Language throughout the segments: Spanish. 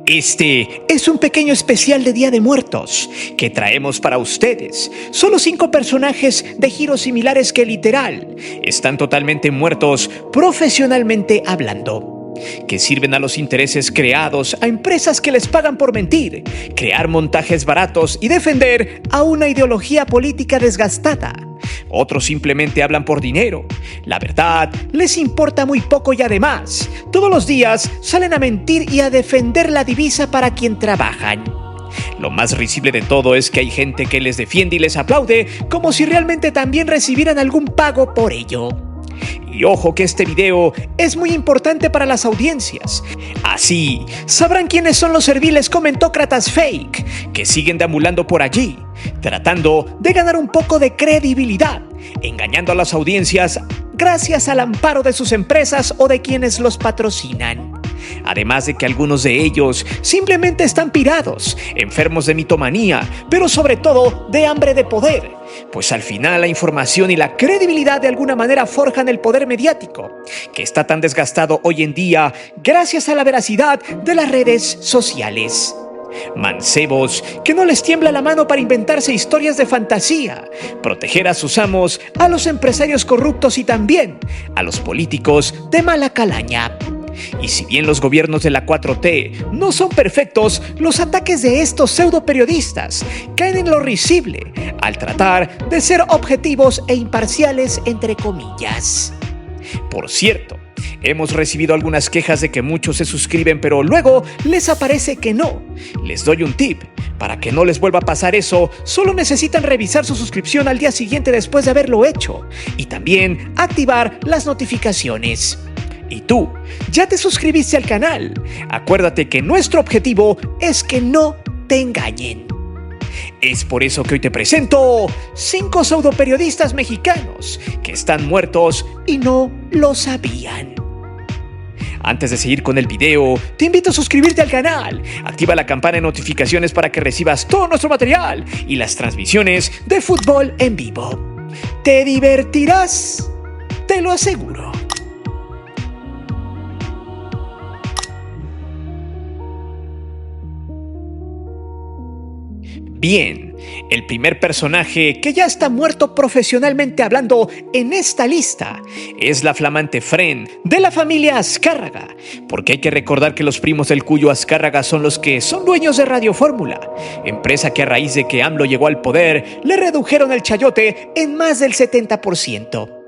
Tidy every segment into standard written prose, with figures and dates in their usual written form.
Este es un pequeño especial de Día de Muertos que traemos para ustedes. Solo 5 personajes de giros similares que literal están totalmente muertos profesionalmente hablando, que sirven a los intereses creados a empresas que les pagan por mentir, crear montajes baratos y defender a una ideología política desgastada. Otros simplemente hablan por dinero. La verdad les importa muy poco y además, todos los días salen a mentir y a defender la divisa para quien trabajan. Lo más risible de todo es que hay gente que les defiende y les aplaude como si realmente también recibieran algún pago por ello. Y ojo que este video es muy importante para las audiencias. Así sabrán quiénes son los serviles comentócratas fake que siguen deambulando por allí, tratando de ganar un poco de credibilidad, engañando a las audiencias gracias al amparo de sus empresas o de quienes los patrocinan. Además de que algunos de ellos simplemente están pirados, enfermos de mitomanía, pero sobre todo de hambre de poder, pues al final la información y la credibilidad de alguna manera forjan el poder mediático, que está tan desgastado hoy en día gracias a la veracidad de las redes sociales. Mancebos que no les tiembla la mano para inventarse historias de fantasía, proteger a sus amos, a los empresarios corruptos y también a los políticos de mala calaña. Y si bien los gobiernos de la 4T no son perfectos, los ataques de estos pseudo periodistas caen en lo risible al tratar de ser objetivos e imparciales entre comillas. Por cierto, hemos recibido algunas quejas de que muchos se suscriben pero luego les aparece que no. Les doy un tip. Para que no les vuelva a pasar eso, solo necesitan revisar su suscripción al día siguiente después de haberlo hecho y también activar las notificaciones. ¿Y tú? ¿Ya te suscribiste al canal? Acuérdate que nuestro objetivo es que no te engañen. Es por eso que hoy te presento 5 pseudoperiodistas mexicanos que están muertos y no lo sabían. Antes de seguir con el video, te invito a suscribirte al canal, activa la campana de notificaciones para que recibas todo nuestro material y las transmisiones de fútbol en vivo. Te divertirás, te lo aseguro. Bien, el primer personaje que ya está muerto profesionalmente hablando en esta lista es la flamante Fren de la familia Azcárraga, porque hay que recordar que los primos del Cuyo Azcárraga son los que son dueños de Radio Fórmula, empresa que a raíz de que AMLO llegó al poder le redujeron el chayote en más del 70%.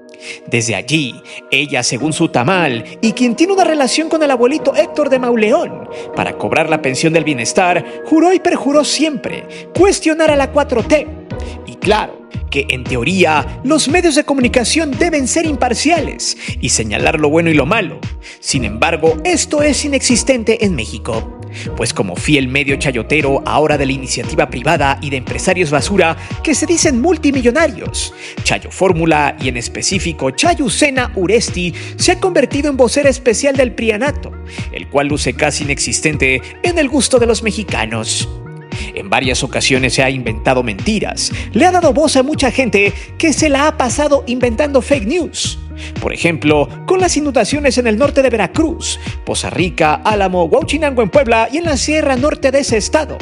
Desde allí, ella según su tamal y quien tiene una relación con el abuelito Héctor de Mauleón, para cobrar la pensión del bienestar, juró y perjuró siempre cuestionar a la 4T. Y claro, que en teoría los medios de comunicación deben ser imparciales y señalar lo bueno y lo malo. Sin embargo, esto es inexistente en México. Pues como fiel medio chayotero ahora de la iniciativa privada y de empresarios basura que se dicen multimillonarios, Chayo Fórmula y en específico Chayucena Uresti se ha convertido en vocera especial del prianato, el cual luce casi inexistente en el gusto de los mexicanos. En varias ocasiones se ha inventado mentiras, le ha dado voz a mucha gente que se la ha pasado inventando fake news. Por ejemplo, con las inundaciones en el norte de Veracruz, Poza Rica, Álamo, Huauchinango en Puebla y en la sierra norte de ese estado.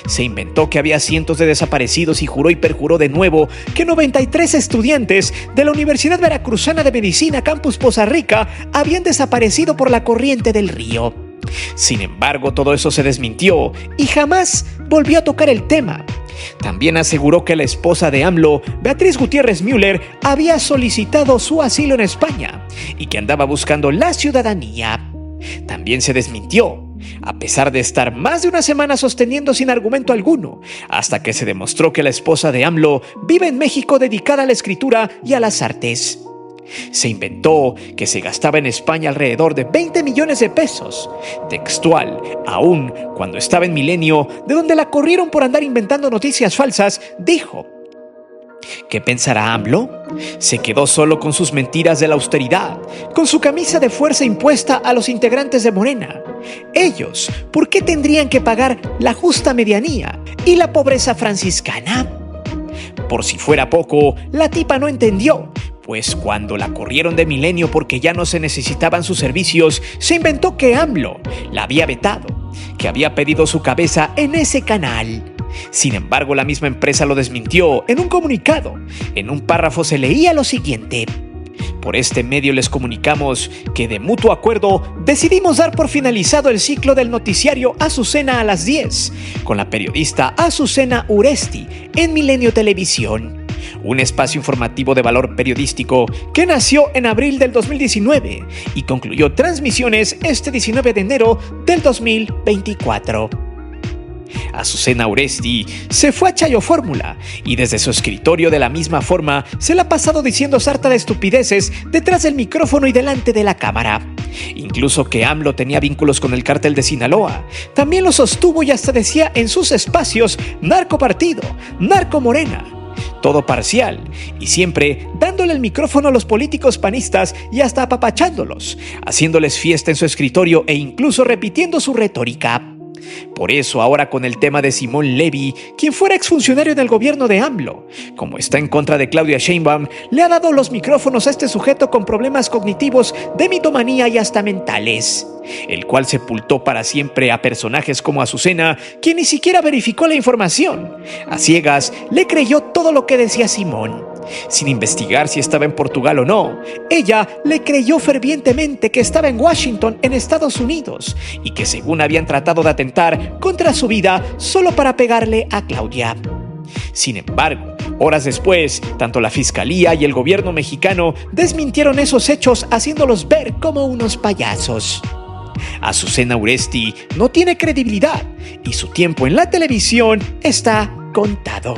Se inventó que había cientos de desaparecidos y juró y perjuró de nuevo que 93 estudiantes de la Universidad Veracruzana de Medicina Campus Poza Rica habían desaparecido por la corriente del río. Sin embargo, todo eso se desmintió y jamás volvió a tocar el tema. También aseguró que la esposa de AMLO, Beatriz Gutiérrez Müller, había solicitado su asilo en España y que andaba buscando la ciudadanía. También se desmintió, a pesar de estar más de una semana sosteniendo sin argumento alguno, hasta que se demostró que la esposa de AMLO vive en México dedicada a la escritura y a las artes. Se inventó que se gastaba en España alrededor de 20 millones de pesos. Textual, aún cuando estaba en Milenio, de donde la corrieron por andar inventando noticias falsas, dijo: ¿qué pensará AMLO? Se quedó solo con sus mentiras de la austeridad, con su camisa de fuerza impuesta a los integrantes de Morena. Ellos, ¿por qué tendrían que pagar la justa medianía y la pobreza franciscana? Por si fuera poco, la tipa no entendió, pues cuando la corrieron de Milenio porque ya no se necesitaban sus servicios, se inventó que AMLO la había vetado, que había pedido su cabeza en ese canal. Sin embargo, la misma empresa lo desmintió en un comunicado. En un párrafo se leía lo siguiente: por este medio les comunicamos que de mutuo acuerdo decidimos dar por finalizado el ciclo del noticiario Azucena a las 10 con la periodista Azucena Uresti en Milenio Televisión, un espacio informativo de valor periodístico que nació en abril del 2019 y concluyó transmisiones este 19 de enero del 2024. Azucena Uresti se fue a Chayo Fórmula y desde su escritorio de la misma forma se la ha pasado diciendo sarta de estupideces detrás del micrófono y delante de la cámara. Incluso que AMLO tenía vínculos con el cártel de Sinaloa. También lo sostuvo y hasta decía en sus espacios narcopartido, narcomorena. Todo parcial y siempre dándole el micrófono a los políticos panistas y hasta apapachándolos, haciéndoles fiesta en su escritorio e incluso repitiendo su retórica. Por eso ahora con el tema de Simón Levy, quien fuera exfuncionario del gobierno de AMLO, como está en contra de Claudia Sheinbaum, le ha dado los micrófonos a este sujeto con problemas cognitivos, de mitomanía y hasta mentales, el cual sepultó para siempre a personajes como Azucena, quien ni siquiera verificó la información. A ciegas le creyó todo lo que decía Simón, sin investigar si estaba en Portugal o no. Ella le creyó fervientemente que estaba en Washington, en Estados Unidos, y que según habían tratado de atentar contra su vida solo para pegarle a Claudia. Sin embargo, horas después, tanto la Fiscalía y el gobierno mexicano desmintieron esos hechos, haciéndolos ver como unos payasos. Azucena Uresti no tiene credibilidad y su tiempo en la televisión está contado.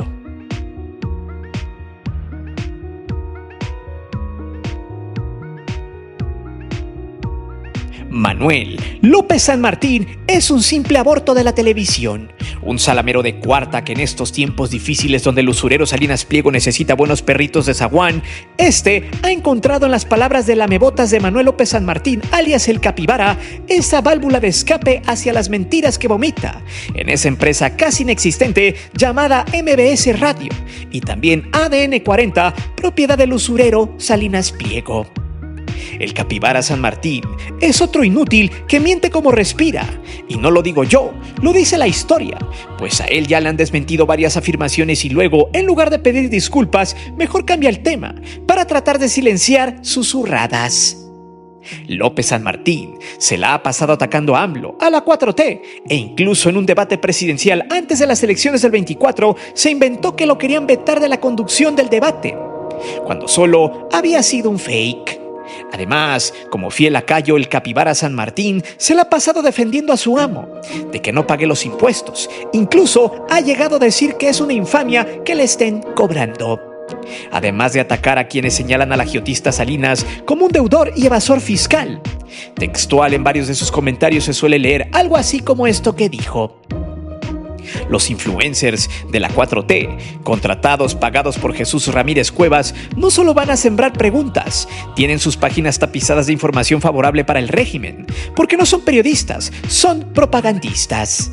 Manuel López San Martín es un simple aborto de la televisión, un salamero de cuarta que en estos tiempos difíciles donde el usurero Salinas Pliego necesita buenos perritos de zaguán, ha encontrado en las palabras de lamebotas de Manuel López San Martín, alias el Capibara, esa válvula de escape hacia las mentiras que vomita en esa empresa casi inexistente llamada MBS Radio y también ADN 40, propiedad del usurero Salinas Pliego. El Capibara San Martín es otro inútil que miente como respira. Y no lo digo yo, lo dice la historia, pues a él ya le han desmentido varias afirmaciones y luego, en lugar de pedir disculpas, mejor cambia el tema para tratar de silenciar susurradas. López San Martín se la ha pasado atacando a AMLO, a la 4T, e incluso en un debate presidencial antes de las elecciones del 24 se inventó que lo querían vetar de la conducción del debate, cuando solo había sido un fake. Además, como fiel lacayo, el Capibara San Martín se la ha pasado defendiendo a su amo de que no pague los impuestos. Incluso ha llegado a decir que es una infamia que le estén cobrando. Además de atacar a quienes señalan al agiotista Salinas como un deudor y evasor fiscal. Textual en varios de sus comentarios se suele leer algo así como esto que dijo: los influencers de la 4T, contratados, pagados por Jesús Ramírez Cuevas, no solo van a sembrar preguntas, tienen sus páginas tapizadas de información favorable para el régimen, porque no son periodistas, son propagandistas.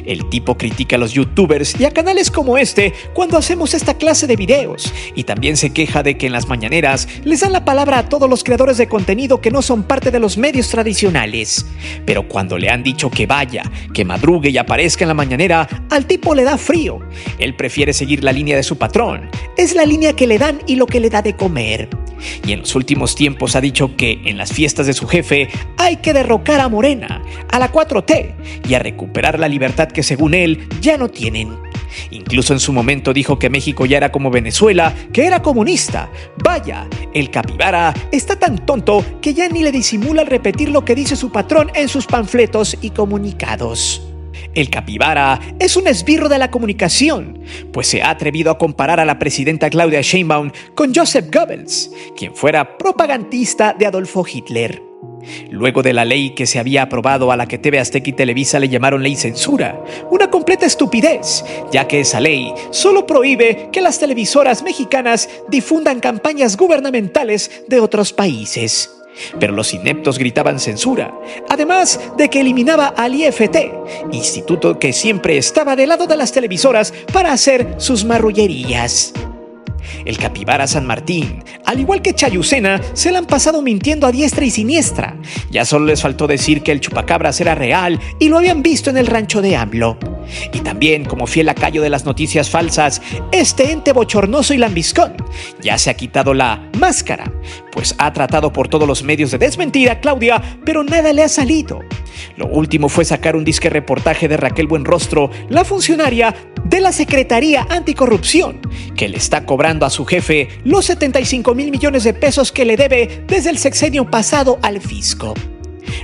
El tipo critica a los youtubers y a canales como este cuando hacemos esta clase de videos y también se queja de que en las mañaneras les dan la palabra a todos los creadores de contenido que no son parte de los medios tradicionales. Pero cuando le han dicho que vaya, que madrugue y aparezca en la mañanera, al tipo le da frío. Él prefiere seguir la línea de su patrón. Es la línea que le dan y lo que le da de comer. Y en los últimos tiempos ha dicho que en las fiestas de su jefe hay que derrocar a Morena, a la 4T y a recuperar la libertad que según él ya no tienen. Incluso en su momento dijo que México ya era como Venezuela, que era comunista. Vaya, el Capibara está tan tonto que ya ni le disimula al repetir lo que dice su patrón en sus panfletos y comunicados. El Capibara es un esbirro de la comunicación, pues se ha atrevido a comparar a la presidenta Claudia Sheinbaum con Joseph Goebbels, quien fuera propagandista de Adolfo Hitler. Luego de la ley que se había aprobado, a la que TV Azteca y Televisa le llamaron ley censura, una completa estupidez, ya que esa ley solo prohíbe que las televisoras mexicanas difundan campañas gubernamentales de otros países. Pero los ineptos gritaban censura, además de que eliminaba al IFT, instituto que siempre estaba del lado de las televisoras para hacer sus marrullerías. El capibara San Martín, al igual que Chayucena, se la han pasado mintiendo a diestra y siniestra. Ya solo les faltó decir que el chupacabras era real y lo habían visto en el rancho de AMLO. Y también, como fiel lacayo de las noticias falsas, este ente bochornoso y lambiscón ya se ha quitado la máscara, pues ha tratado por todos los medios de desmentir a Claudia, pero nada le ha salido. Lo último fue sacar un disque reportaje de Raquel Buenrostro, la funcionaria de la Secretaría Anticorrupción, que le está cobrando a su jefe los 75,000 millones de pesos que le debe desde el sexenio pasado al fisco.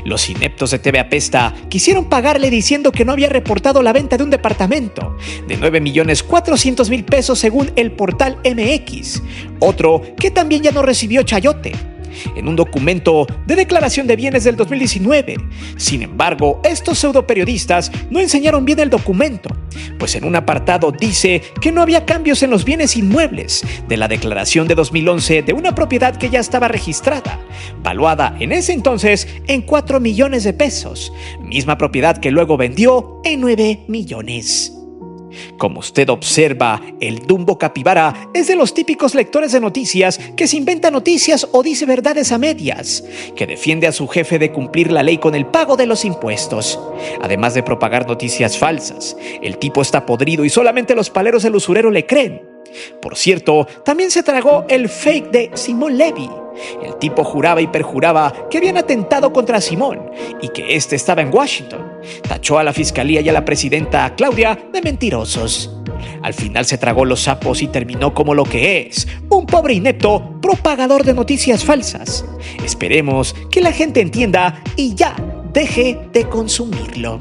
Los ineptos de TV Apesta quisieron pagarle diciendo que no había reportado la venta de un departamento de 9,400,000 pesos según el portal MX, otro que también ya no recibió chayote, en un documento de declaración de bienes del 2019. Sin embargo, estos pseudoperiodistas no enseñaron bien el documento, pues en un apartado dice que no había cambios en los bienes inmuebles de la declaración de 2011 de una propiedad que ya estaba registrada, valuada en ese entonces en 4 millones de pesos, misma propiedad que luego vendió en 9 millones. Como usted observa, el Dumbo Capibara es de los típicos lectores de noticias que se inventa noticias o dice verdades a medias, que defiende a su jefe de cumplir la ley con el pago de los impuestos. Además de propagar noticias falsas, el tipo está podrido y solamente los paleros del usurero le creen. Por cierto, también se tragó el fake de Simón Levy. El tipo juraba y perjuraba que habían atentado contra Simón y que éste estaba en Washington. Tachó a la fiscalía y a la presidenta Claudia de mentirosos. Al final se tragó los sapos y terminó como lo que es, un pobre inepto propagador de noticias falsas. Esperemos que la gente entienda y ya deje de consumirlo.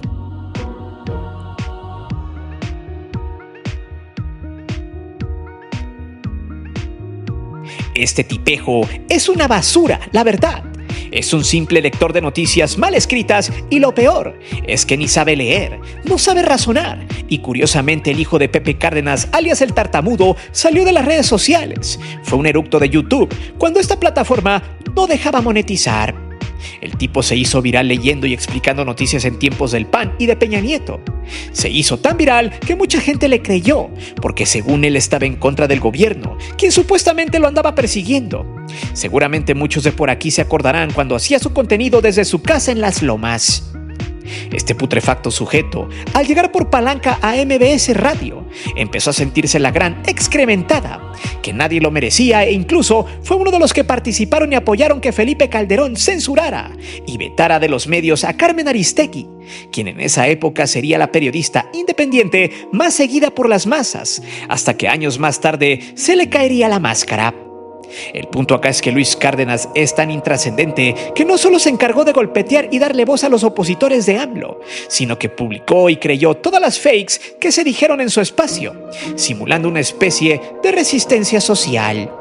Este tipejo es una basura, la verdad. Es un simple lector de noticias mal escritas y lo peor es que ni sabe leer, no sabe razonar. Y curiosamente el hijo de Pepe Cárdenas, alias el Tartamudo, salió de las redes sociales. Fue un eructo de YouTube cuando esta plataforma no dejaba monetizar. El tipo se hizo viral leyendo y explicando noticias en tiempos del PAN y de Peña Nieto. Se hizo tan viral que mucha gente le creyó, porque según él estaba en contra del gobierno, quien supuestamente lo andaba persiguiendo. Seguramente muchos de por aquí se acordarán cuando hacía su contenido desde su casa en Las Lomas. Este putrefacto sujeto, al llegar por palanca a MBS Radio, empezó a sentirse la gran excrementada, que nadie lo merecía e incluso fue uno de los que participaron y apoyaron que Felipe Calderón censurara y vetara de los medios a Carmen Aristegui, quien en esa época sería la periodista independiente más seguida por las masas, hasta que años más tarde se le caería la máscara. El punto acá es que Luis Cárdenas es tan intrascendente que no solo se encargó de golpetear y darle voz a los opositores de AMLO, sino que publicó y creyó todas las fakes que se dijeron en su espacio, simulando una especie de resistencia social.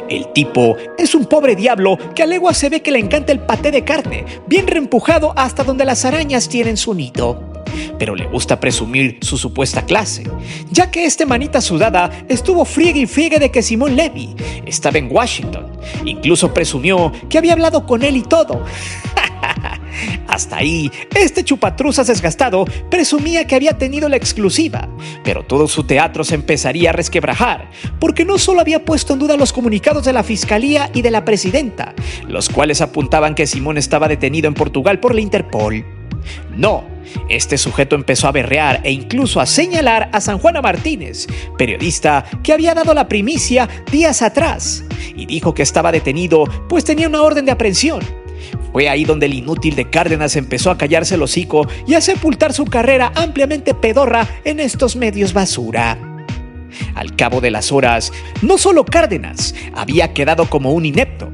El tipo es un pobre diablo que a legua se ve que le encanta el paté de carne, bien reempujado hasta donde las arañas tienen su nido. Pero le gusta presumir su supuesta clase, ya que este manita sudada estuvo friegue y friegue de que Simón Levy estaba en Washington. Incluso presumió que había hablado con él y todo. Hasta ahí, este chupatruzas desgastado presumía que había tenido la exclusiva, pero todo su teatro se empezaría a resquebrajar, porque no solo había puesto en duda los comunicados de la fiscalía y de la presidenta, los cuales apuntaban que Simón estaba detenido en Portugal por la Interpol. No, este sujeto empezó a berrear e incluso a señalar a San Juana Martínez, periodista que había dado la primicia días atrás, y dijo que estaba detenido pues tenía una orden de aprehensión. Fue ahí donde el inútil de Cárdenas empezó a callarse el hocico y a sepultar su carrera ampliamente pedorra en estos medios basura. Al cabo de las horas, no solo Cárdenas había quedado como un inepto,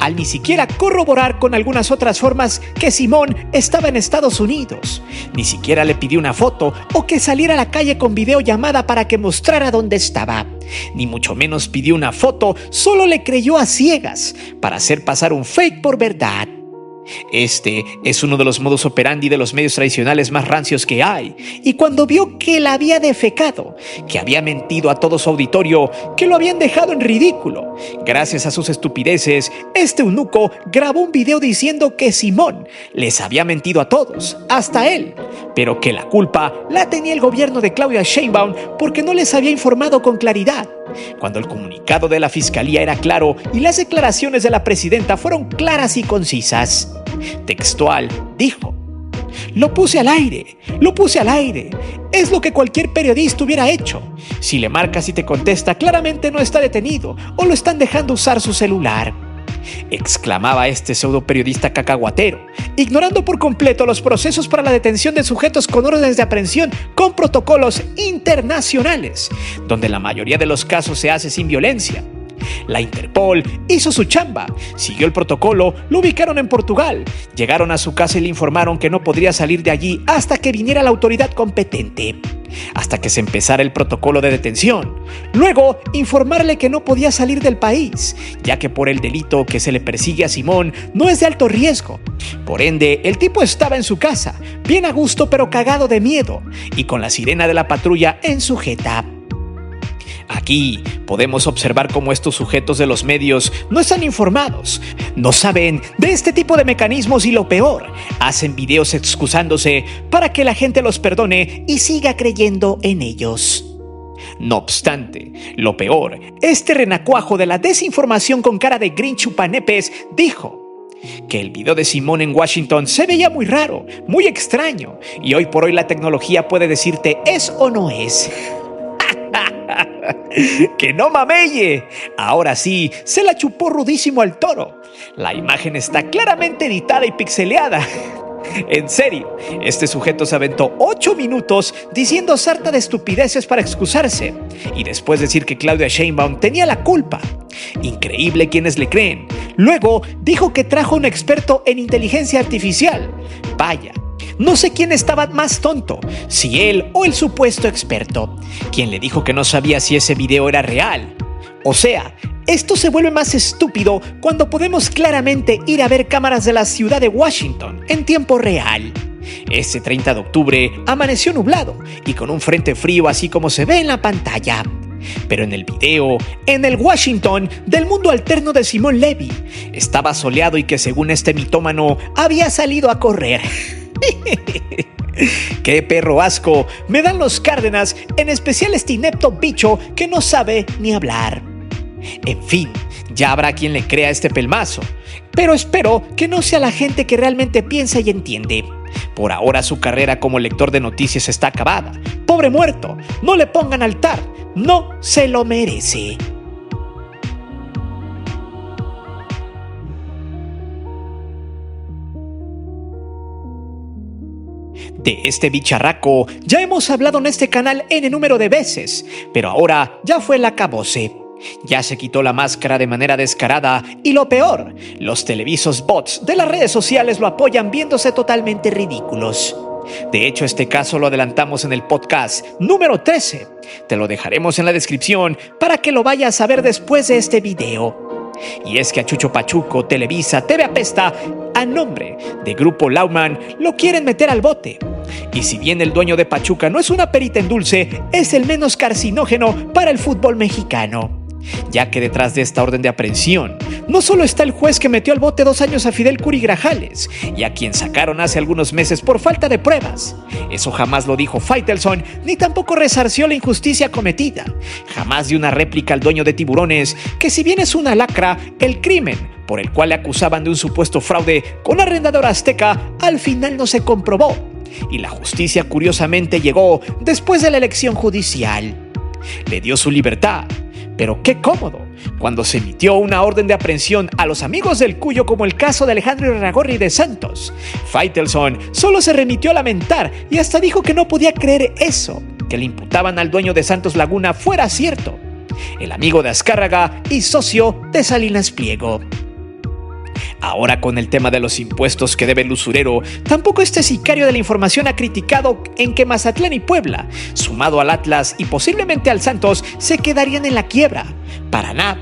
al ni siquiera corroborar con algunas otras formas que Simón estaba en Estados Unidos. Ni siquiera le pidió una foto o que saliera a la calle con videollamada para que mostrara dónde estaba. Ni mucho menos pidió una foto, solo le creyó a ciegas para hacer pasar un fake por verdad. Este es uno de los modus operandi de los medios tradicionales más rancios que hay, y cuando vio que la había defecado, que había mentido a todo su auditorio, que lo habían dejado en ridículo, gracias a sus estupideces, este eunuco grabó un video diciendo que Simón les había mentido a todos, hasta él, pero que la culpa la tenía el gobierno de Claudia Sheinbaum porque no les había informado con claridad, cuando el comunicado de la fiscalía era claro y las declaraciones de la presidenta fueron claras y concisas. Textual, dijo: lo puse al aire, es lo que cualquier periodista hubiera hecho. Si le marcas y te contesta, claramente no está detenido o lo están dejando usar su celular. Exclamaba este pseudo periodista cacahuatero, ignorando por completo los procesos para la detención de sujetos con órdenes de aprehensión con protocolos internacionales, donde la mayoría de los casos se hace sin violencia. La Interpol hizo su chamba, siguió el protocolo, lo ubicaron en Portugal, llegaron a su casa y le informaron que no podría salir de allí hasta que viniera la autoridad competente, hasta que se empezara el protocolo de detención. Luego, informarle que no podía salir del país, ya que por el delito que se le persigue a Simón no es de alto riesgo. Por ende, el tipo estaba en su casa, bien a gusto pero cagado de miedo, y con la sirena de la patrulla en su jeta. Aquí podemos observar cómo estos sujetos de los medios no están informados, no saben de este tipo de mecanismos y lo peor, hacen videos excusándose para que la gente los perdone y siga creyendo en ellos. No obstante, lo peor, este renacuajo de la desinformación con cara de Grinch chupanepes dijo que el video de Simón en Washington se veía muy raro, muy extraño, y hoy por hoy la tecnología puede decirte es o no es. ¡Que no mameye! Ahora sí, se la chupó rudísimo al toro. La imagen está claramente editada y pixeleada. En serio, este sujeto se aventó 8 minutos diciendo sarta de estupideces para excusarse y después decir que Claudia Sheinbaum tenía la culpa. Increíble quienes le creen. Luego dijo que trajo un experto en inteligencia artificial. Vaya. No sé quién estaba más tonto, si él o el supuesto experto, quien le dijo que no sabía si ese video era real. O sea, esto se vuelve más estúpido cuando podemos claramente ir a ver cámaras de la ciudad de Washington en tiempo real. Ese 30 de octubre amaneció nublado y con un frente frío así como se ve en la pantalla. Pero en el video, en el Washington del mundo alterno de Simón Levy, estaba soleado y que según este mitómano había salido a correr. ¡Qué perro asco! Me dan los Cárdenas, en especial este inepto bicho que no sabe ni hablar. En fin, ya habrá quien le crea este pelmazo, pero espero que no sea la gente que realmente piensa y entiende. Por ahora su carrera como lector de noticias está acabada. ¡Pobre muerto! No le pongan altar, no se lo merece. De este bicharraco ya hemos hablado en este canal N número de veces, pero ahora ya fue el acabose. Ya se quitó la máscara de manera descarada y lo peor, los televisos bots de las redes sociales lo apoyan viéndose totalmente ridículos. De hecho, este caso lo adelantamos en el podcast número 13. Te lo dejaremos en la descripción para que lo vayas a ver después de este video. Y es que a Chucho Pachuco, Televisa, TV Apesta, a nombre de Grupo Lauman, lo quieren meter al bote. Y si bien el dueño de Pachuca no es una perita en dulce, es el menos carcinógeno para el fútbol mexicano. Ya que detrás de esta orden de aprehensión, no solo está el juez que metió al bote 2 años a Fidel Curi Grajales, y a quien sacaron hace algunos meses por falta de pruebas. Eso jamás lo dijo Faitelson, ni tampoco resarció la injusticia cometida. Jamás dio una réplica al dueño de Tiburones, que si bien es una lacra, el crimen por el cual le acusaban de un supuesto fraude con arrendadora azteca, al final no se comprobó. Y la justicia curiosamente llegó después de la elección judicial. Le dio su libertad. Pero qué cómodo, cuando se emitió una orden de aprehensión a los amigos del Cuyo como el caso de Alejandro Irarrágorri de Santos. Faitelson solo se remitió a lamentar y hasta dijo que no podía creer eso, que le imputaban al dueño de Santos Laguna fuera cierto, el amigo de Azcárraga y socio de Salinas Pliego. Ahora con el tema de los impuestos que debe el usurero, tampoco este sicario de la información ha criticado en que Mazatlán y Puebla, sumado al Atlas y posiblemente al Santos, se quedarían en la quiebra. Para nada,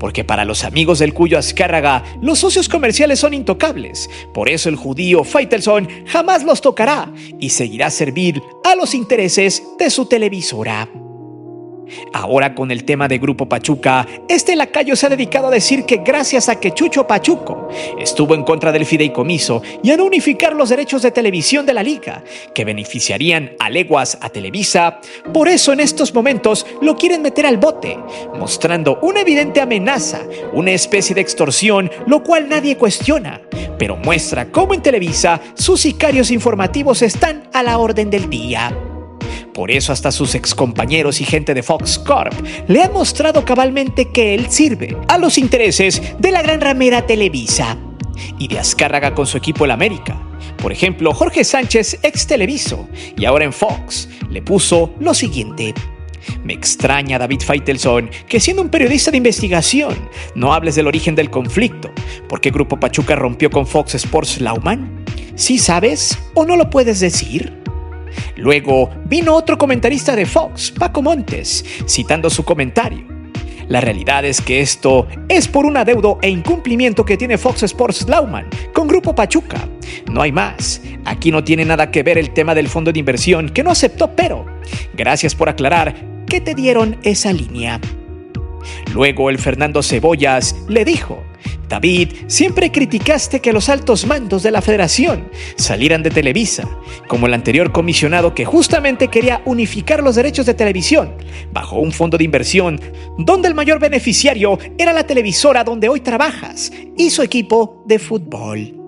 porque para los amigos del Cuyo Azcárraga, los socios comerciales son intocables. Por eso el judío Faitelson jamás los tocará y seguirá a servir a los intereses de su televisora. Ahora con el tema de Grupo Pachuca, este lacayo se ha dedicado a decir que gracias a que Chucho Pachuco estuvo en contra del fideicomiso y a no unificar los derechos de televisión de la liga, que beneficiarían a leguas a Televisa, por eso en estos momentos lo quieren meter al bote, mostrando una evidente amenaza, una especie de extorsión, lo cual nadie cuestiona, pero muestra cómo en Televisa sus sicarios informativos están a la orden del día. Por eso hasta sus excompañeros y gente de Fox Corp le han mostrado cabalmente que él sirve a los intereses de la gran ramera Televisa y de Azcárraga con su equipo el América. Por ejemplo, Jorge Sánchez, ex Televiso y ahora en Fox, le puso lo siguiente: me extraña, David Faitelson, que siendo un periodista de investigación no hables del origen del conflicto. ¿Por qué Grupo Pachuca rompió con Fox Sports Lauman? ¿Sí sabes o no lo puedes decir? Luego vino otro comentarista de Fox, Paco Montes, citando su comentario. La realidad es que esto es por un adeudo e incumplimiento que tiene Fox Sports Lauman con Grupo Pachuca. No hay más. Aquí no tiene nada que ver el tema del fondo de inversión que no aceptó, pero gracias por aclarar que te dieron esa línea. Luego el Fernando Cebollas le dijo: David, siempre criticaste que los altos mandos de la federación salieran de Televisa, como el anterior comisionado que justamente quería unificar los derechos de televisión bajo un fondo de inversión donde el mayor beneficiario era la televisora donde hoy trabajas y su equipo de fútbol.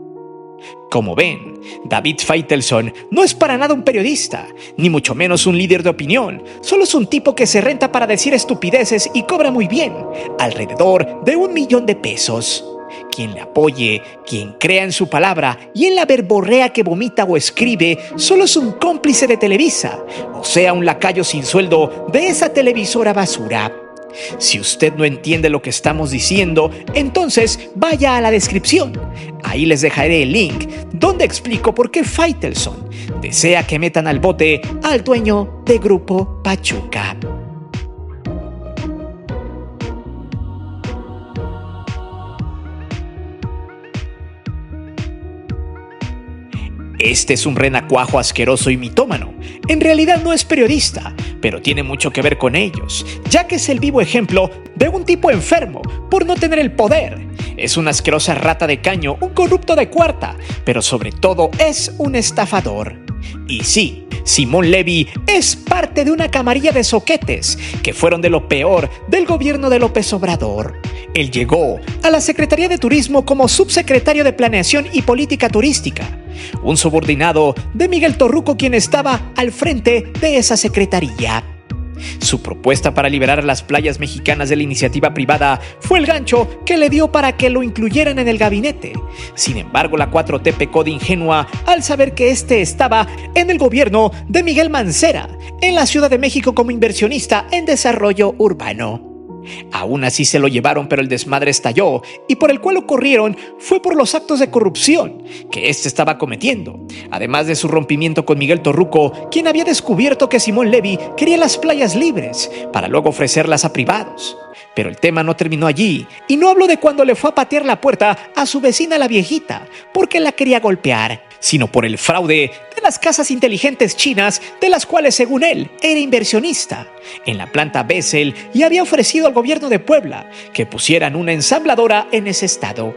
Como ven, David Faitelson no es para nada un periodista, ni mucho menos un líder de opinión. Solo es un tipo que se renta para decir estupideces y cobra muy bien, alrededor de 1 millón de pesos. Quien le apoye, quien crea en su palabra y en la verborrea que vomita o escribe, solo es un cómplice de Televisa, o sea, un lacayo sin sueldo de esa televisora basura. Si usted no entiende lo que estamos diciendo, entonces vaya a la descripción. Ahí les dejaré el link donde explico por qué Faitelson desea que metan al bote al dueño de Grupo Pachuca. Este es un renacuajo asqueroso y mitómano. En realidad no es periodista, pero tiene mucho que ver con ellos, ya que es el vivo ejemplo de un tipo enfermo por no tener el poder. Es una asquerosa rata de caño, un corrupto de cuarta, pero sobre todo es un estafador. Y sí, Simón Levy es parte de una camarilla de zoquetes que fueron de lo peor del gobierno de López Obrador. Él llegó a la Secretaría de Turismo como subsecretario de Planeación y Política Turística, un subordinado de Miguel Torruco, quien estaba al frente de esa secretaría. Su propuesta para liberar las playas mexicanas de la iniciativa privada fue el gancho que le dio para que lo incluyeran en el gabinete. Sin embargo, la 4T pecó de ingenua al saber que este estaba en el gobierno de Miguel Mancera, en la Ciudad de México como inversionista en desarrollo urbano. Aún así se lo llevaron, pero el desmadre estalló y por el cual lo corrieron fue por los actos de corrupción que éste estaba cometiendo, además de su rompimiento con Miguel Torruco, quien había descubierto que Simón Levy quería las playas libres para luego ofrecerlas a privados. Pero el tema no terminó allí, y no hablo de cuando le fue a patear la puerta a su vecina la viejita porque la quería golpear, sino por el fraude de las casas inteligentes chinas, de las cuales según él era inversionista en la planta Bessel y había ofrecido al gobierno de Puebla que pusieran una ensambladora en ese estado.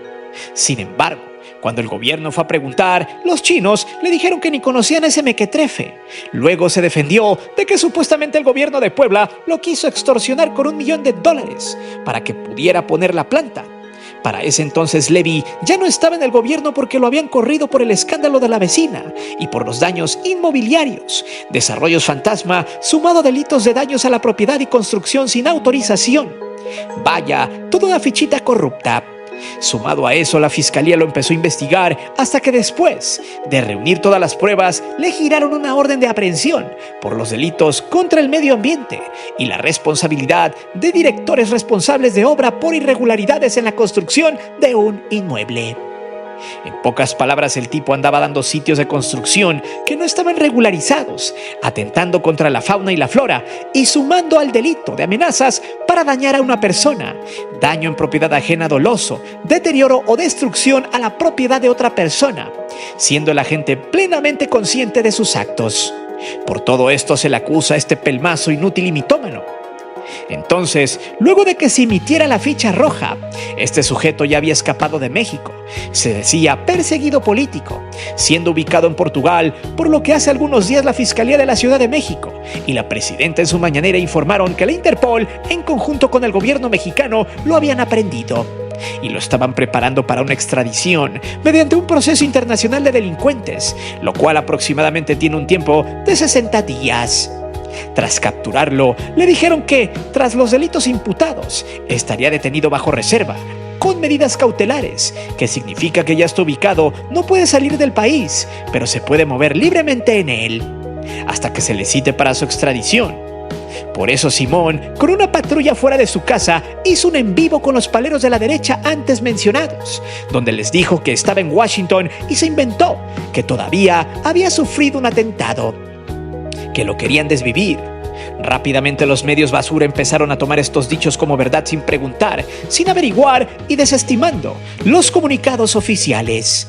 Sin embargo, cuando el gobierno fue a preguntar, los chinos le dijeron que ni conocían ese mequetrefe. Luego se defendió de que supuestamente el gobierno de Puebla lo quiso extorsionar con $1 millón para que pudiera poner la planta. Para ese entonces Levy ya no estaba en el gobierno porque lo habían corrido por el escándalo de la vecina y por los daños inmobiliarios, desarrollos fantasma, sumado a delitos de daños a la propiedad y construcción sin autorización. Vaya, toda una fichita corrupta. Sumado a eso, la fiscalía lo empezó a investigar hasta que después de reunir todas las pruebas, le giraron una orden de aprehensión por los delitos contra el medio ambiente y la responsabilidad de directores responsables de obra por irregularidades en la construcción de un inmueble. En pocas palabras, el tipo andaba dando sitios de construcción que no estaban regularizados, atentando contra la fauna y la flora y sumando al delito de amenazas para dañar a una persona, daño en propiedad ajena doloso, deterioro o destrucción a la propiedad de otra persona, siendo el agente plenamente consciente de sus actos. Por todo esto se le acusa a este pelmazo inútil y mitómano. Entonces, luego de que se emitiera la ficha roja, este sujeto ya había escapado de México. Se decía perseguido político, siendo ubicado en Portugal, por lo que hace algunos días la Fiscalía de la Ciudad de México y la presidenta en su mañanera informaron que la Interpol, en conjunto con el gobierno mexicano, lo habían aprehendido y lo estaban preparando para una extradición mediante un proceso internacional de delincuentes, lo cual aproximadamente tiene un tiempo de 60 días. Tras capturarlo, le dijeron que, tras los delitos imputados, estaría detenido bajo reserva, con medidas cautelares, que significa que ya está ubicado, no puede salir del país, pero se puede mover libremente en él, hasta que se le cite para su extradición. Por eso Simón, con una patrulla fuera de su casa, hizo un en vivo con los paleros de la derecha antes mencionados, donde les dijo que estaba en Washington y se inventó que todavía había sufrido un atentado, que lo querían desvivir. Rápidamente los medios basura empezaron a tomar estos dichos como verdad sin preguntar, sin averiguar y desestimando los comunicados oficiales.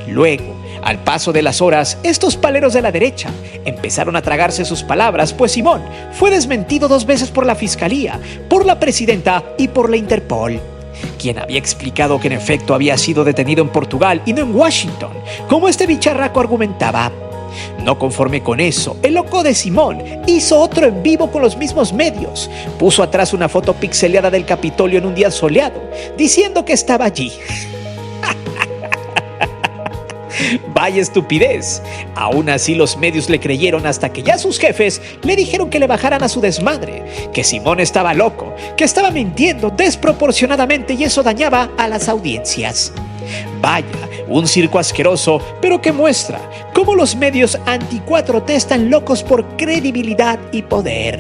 Luego, al paso de las horas, estos paleros de la derecha empezaron a tragarse sus palabras, pues Simón fue desmentido 2 veces por la Fiscalía, por la presidenta y por la Interpol, quien había explicado que en efecto había sido detenido en Portugal y no en Washington, como este bicharraco argumentaba. No conforme con eso, el loco de Simón hizo otro en vivo con los mismos medios. Puso atrás una foto pixeleada del Capitolio en un día soleado, diciendo que estaba allí. Vaya estupidez. Aún así los medios le creyeron hasta que ya sus jefes le dijeron que le bajaran a su desmadre, que Simón estaba loco, que estaba mintiendo desproporcionadamente y eso dañaba a las audiencias. Vaya, un circo asqueroso, pero que muestra cómo los medios anti-4T están locos por credibilidad y poder.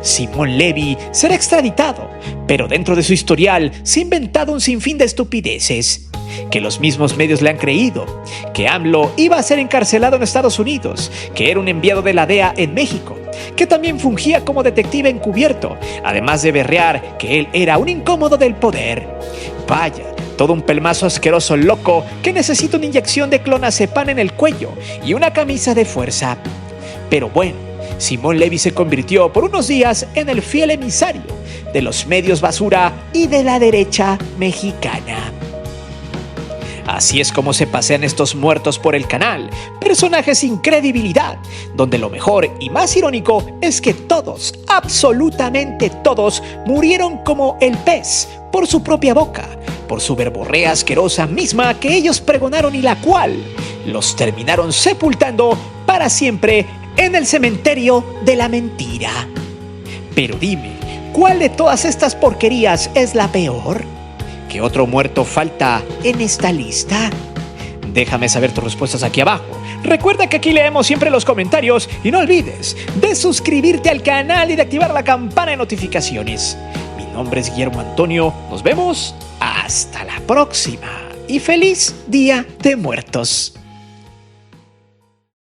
Simón Levy será extraditado, pero dentro de su historial se ha inventado un sinfín de estupideces, que los mismos medios le han creído, que AMLO iba a ser encarcelado en Estados Unidos, que era un enviado de la DEA en México, que también fungía como detective encubierto, además de berrear que él era un incómodo del poder. Vaya, todo un pelmazo asqueroso loco que necesita una inyección de clonazepam en el cuello y una camisa de fuerza. Pero bueno, Simón Levy se convirtió por unos días en el fiel emisario de los medios basura y de la derecha mexicana. Así es como se pasean estos muertos por el canal, personajes sin credibilidad, donde lo mejor y más irónico es que todos, absolutamente todos, murieron como el pez, por su propia boca, por su verborrea asquerosa misma que ellos pregonaron y la cual los terminaron sepultando para siempre en el cementerio de la mentira. Pero dime, ¿cuál de todas estas porquerías es la peor? ¿Qué otro muerto falta en esta lista? Déjame saber tus respuestas aquí abajo. Recuerda que aquí leemos siempre los comentarios y no olvides de suscribirte al canal y de activar la campana de notificaciones. Mi nombre es Guillermo Antonio. Nos vemos hasta la próxima y feliz Día de Muertos.